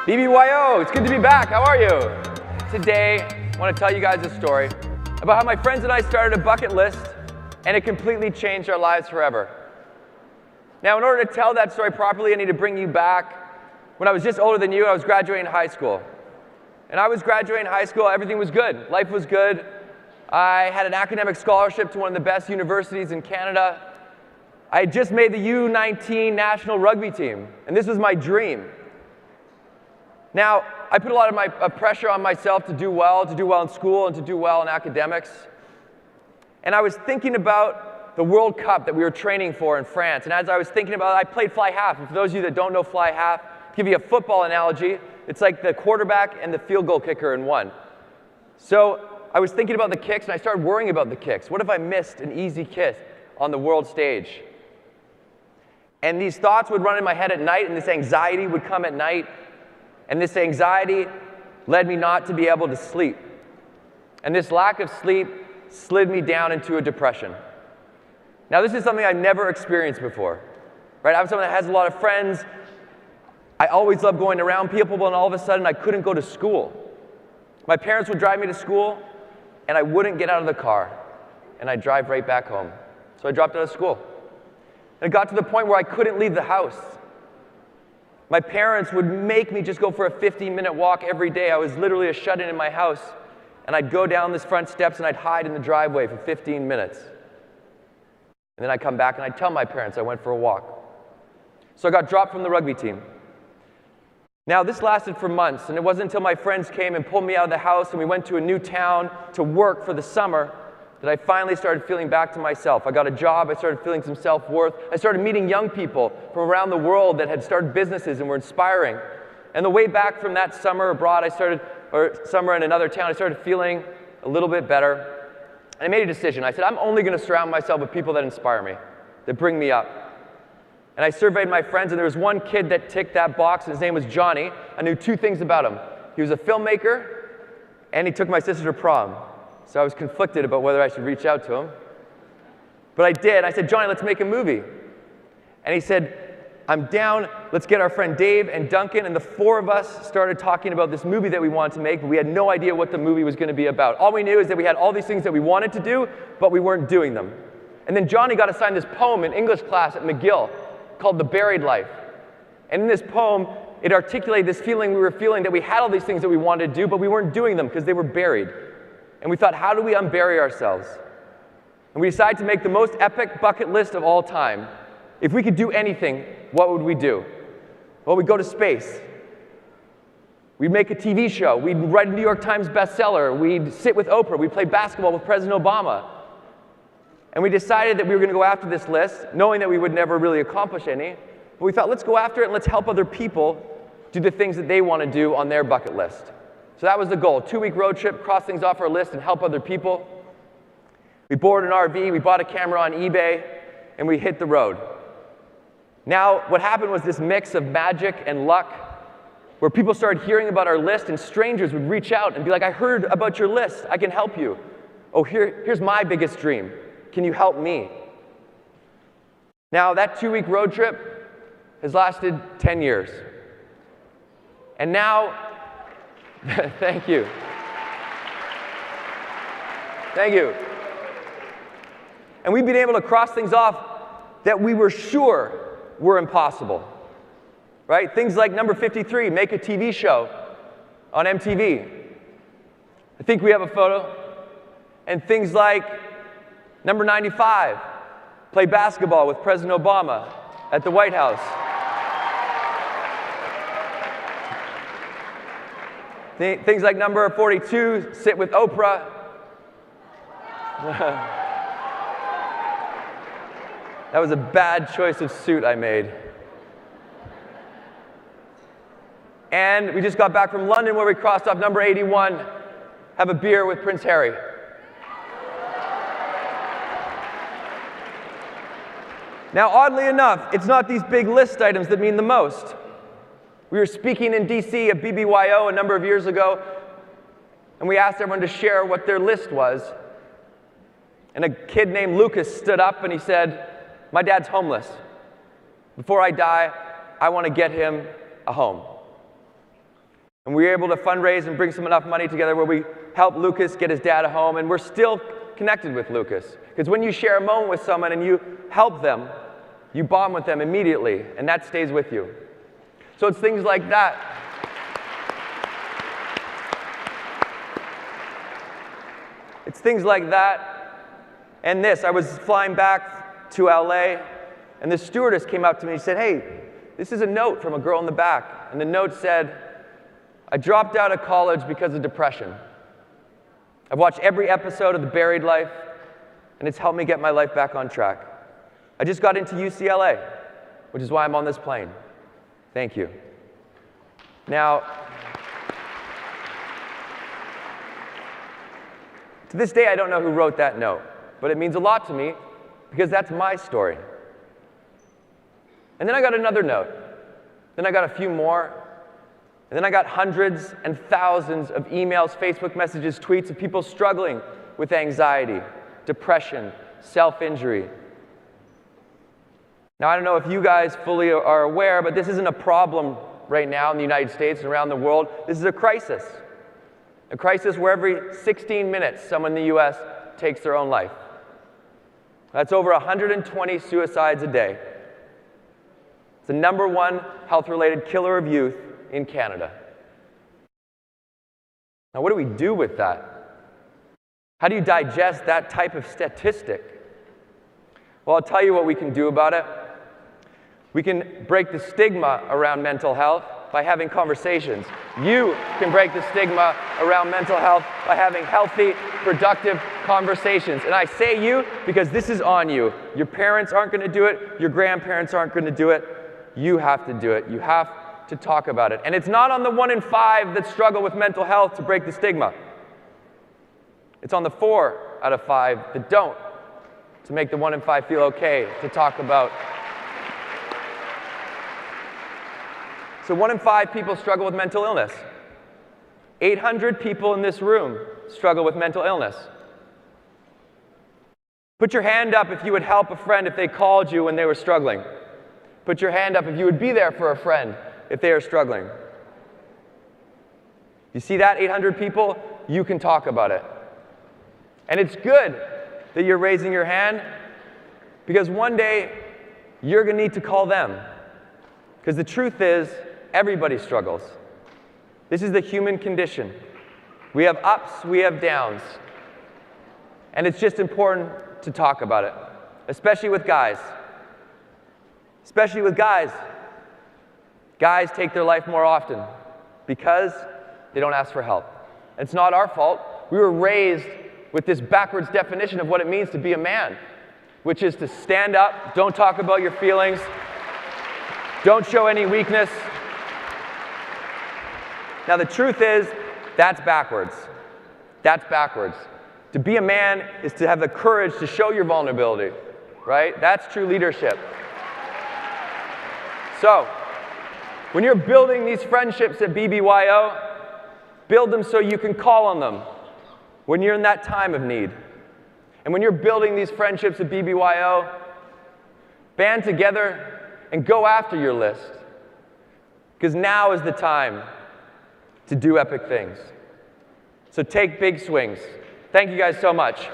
BBYO, it's good to be back. How are you? Today, I want to tell you guys a story about how my friends and I started a bucket list, and it completely changed our lives forever. Now, in order to tell that story properly, I need to bring you back. When I was just older than you, I was graduating high school. And I was graduating high school, everything was good. Life was good. I had an academic scholarship to one of the best universities in Canada. I had just made the U19 national rugby team, and this was my dream. Now, I put a lot of pressure on myself to do well in school and to do well in academics. And I was thinking about the World Cup that we were training for in France. And as I was thinking about it, I played fly half. And for those of you that don't know fly half, to give you a football analogy, it's like the quarterback and the field goal kicker in one. So I was thinking about the kicks, and I started worrying about the kicks. What if I missed an easy kick on the world stage? And these thoughts would run in my head at night, and this anxiety would come at night. And this anxiety led me not to be able to sleep. And this lack of sleep slid me down into a depression. Now, this is something I've never experienced before. Right? I'm someone that has a lot of friends. I always loved going around people, but all of a sudden I couldn't go to school. My parents would drive me to school, and I wouldn't get out of the car. And I'd drive right back home. So I dropped out of school. And it got to the point where I couldn't leave the house. My parents would make me just go for a 15-minute walk every day. I was literally a shut-in in my house, and I'd go down this front steps and I'd hide in the driveway for 15 minutes. And then I'd come back and I'd tell my parents I went for a walk. So I got dropped from the rugby team. Now, this lasted for months, and it wasn't until my friends came and pulled me out of the house and we went to a new town to work for the summer that I finally started feeling back to myself. I got a job, I started feeling some self-worth. I started meeting young people from around the world that had started businesses and were inspiring. And the way back from that summer abroad, summer in another town, I started feeling a little bit better. And I made a decision. I said, I'm only going to surround myself with people that inspire me, that bring me up. And I surveyed my friends, and there was one kid that ticked that box, and his name was Johnny. I knew two things about him. He was a filmmaker, and he took my sister to prom. So I was conflicted about whether I should reach out to him. But I did. I said, Johnny, let's make a movie. And he said, I'm down. Let's get our friend Dave and Duncan. And the four of us started talking about this movie that we wanted to make, but we had no idea what the movie was going to be about. All we knew is that we had all these things that we wanted to do, but we weren't doing them. And then Johnny got assigned this poem in English class at McGill called The Buried Life. And in this poem, it articulated this feeling we were feeling that we had all these things that we wanted to do, but we weren't doing them because they were buried. And we thought, how do we unbury ourselves? And we decided to make the most epic bucket list of all time. If we could do anything, what would we do? Well, we'd go to space. We'd make a TV show. We'd write a New York Times bestseller. We'd sit with Oprah. We'd play basketball with President Obama. And we decided that we were going to go after this list, knowing that we would never really accomplish any. But we thought, let's go after it and let's help other people do the things that they want to do on their bucket list. So that was the goal, 2-week road trip, cross things off our list and help other people. We boarded an RV, we bought a camera on eBay, and we hit the road. Now, what happened was this mix of magic and luck, where people started hearing about our list, and strangers would reach out and be like, I heard about your list, I can help you. Oh, here's my biggest dream. Can you help me? Now, that 2-week road trip has lasted 10 years. And now, thank you. Thank you. And we've been able to cross things off that we were sure were impossible. Right? Things like number 53, make a TV show on MTV. I think we have a photo. And things like number 95, play basketball with President Obama at the White House. Things like number 42, sit with Oprah. That was a bad choice of suit I made. And we just got back from London where we crossed off number 81, have a beer with Prince Harry. Now, oddly enough, it's not these big list items that mean the most. We were speaking in DC at BBYO a number of years ago, and we asked everyone to share what their list was. And a kid named Lucas stood up and he said, my dad's homeless. Before I die, I want to get him a home. And we were able to fundraise and bring some enough money together where we helped Lucas get his dad a home, and we're still connected with Lucas. Because when you share a moment with someone and you help them, you bond with them immediately, and that stays with you. So it's things like that. It's things like that and this. I was flying back to LA, and the stewardess came up to me and said, "Hey, this is a note from a girl in the back." And the note said, "I dropped out of college because of depression. I've watched every episode of The Buried Life, and it's helped me get my life back on track. I just got into UCLA, which is why I'm on this plane. Thank you." Now, to this day, I don't know who wrote that note, but it means a lot to me because that's my story. And then I got another note. Then I got a few more. And then I got hundreds and thousands of emails, Facebook messages, tweets of people struggling with anxiety, depression, self-injury. Now, I don't know if you guys fully are aware, but this isn't a problem right now in the United States and around the world. This is a crisis. A crisis where every 16 minutes, someone in the US takes their own life. That's over 120 suicides a day. It's the #1 health-related killer of youth in Canada. Now, what do we do with that? How do you digest that type of statistic? Well, I'll tell you what we can do about it. We can break the stigma around mental health by having conversations. You can break the stigma around mental health by having healthy, productive conversations. And I say you because this is on you. Your parents aren't going to do it. Your grandparents aren't going to do it. You have to do it. You have to talk about it. And it's not on the 1 in 5 that struggle with mental health to break the stigma. It's on the 4 out of 5 that don't, to make the 1 in 5 feel okay to talk about. So 1 in 5 people struggle with mental illness. 800 people in this room struggle with mental illness. Put your hand up if you would help a friend if they called you when they were struggling. Put your hand up if you would be there for a friend if they are struggling. You see that, 800 people? You can talk about it. And it's good that you're raising your hand, because one day you're going to need to call them. Because the truth is, everybody struggles. This is the human condition. We have ups, we have downs. And it's just important to talk about it, especially with guys. Especially with guys. Guys take their life more often because they don't ask for help. It's not our fault. We were raised with this backwards definition of what it means to be a man, which is to stand up, don't talk about your feelings, don't show any weakness. Now, the truth is, that's backwards. That's backwards. To be a man is to have the courage to show your vulnerability, right? That's true leadership. So, when you're building these friendships at BBYO, build them so you can call on them when you're in that time of need. And when you're building these friendships at BBYO, band together and go after your list. Because now is the time to do epic things. So take big swings. Thank you guys so much.